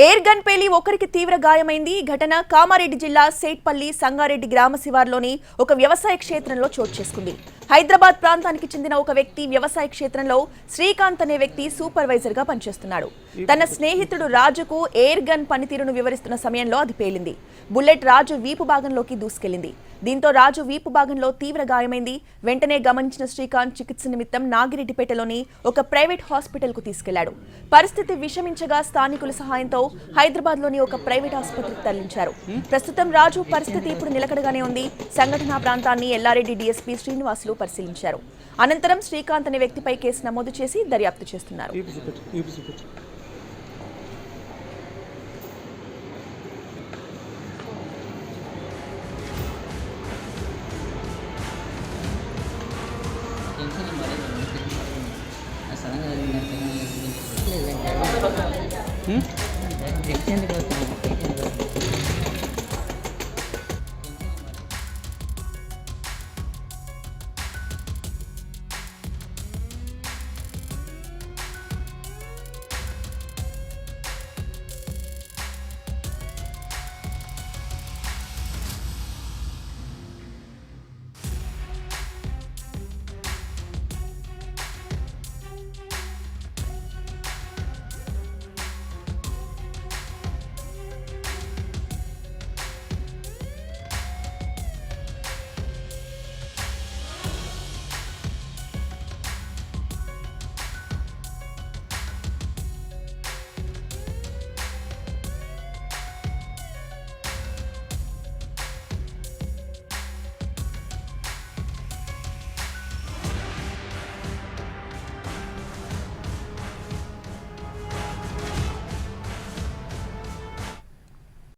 Air gun పేలి ఒకరికి తీవ్ర గాయమైంది. ఘటన కామారెడ్డి జిల్లా సేట్పల్లి సంగారెడ్డి గ్రామ శివార్లోని ఒక వ్యవసాయ క్షేత్రంలో చోటు చేసుకుంది. హైదరాబాద్ ప్రాంతానికి చెందిన ఒక వ్యక్తి వ్యవసాయ క్షేత్రంలో శ్రీకాంత్ అనే వ్యక్తి సూపర్వైజర్ గా పనిచేస్తున్నాడు. తన స్నేహితుడు రాజుకు ఎయిర్ గన్ పనితీరును వివరిస్తున్న సమయంలో అది పేలింది. బుల్లెట్ రాజు వీపు భాగంలోకి దూసుకెళ్లింది. దీంతో రాజు వీపు భాగంలో తీవ్ర గాయమైంది. వెంటనే గమనించిన శ్రీకాంత్ చికిత్స నిమిత్తం నాగిరెడ్డిపేటలోని ఒక ప్రైవేట్ హాస్పిటల్ కు తీసుకెళ్లాడు. పరిస్థితి విషమించగా స్థానికుల సహాయంతో హైదరాబాద్లోని ఒక ప్రైవేట్ ఆసుపత్రికి తరలించారు. ప్రస్తుతం రాజు పరిస్థితి ఇప్పుడు నిలకడగానే ఉంది. సంఘటనా ప్రాంతాన్ని ఎల్లారెడ్డి డీఎస్పీ శ్రీనివాసులు పరిశీలించారు. అనంతరం శ్రీకాంత్ అనే వ్యక్తిపై కేసు నమోదు చేసి దర్యాప్తు చేస్తున్నారు. సడన్గా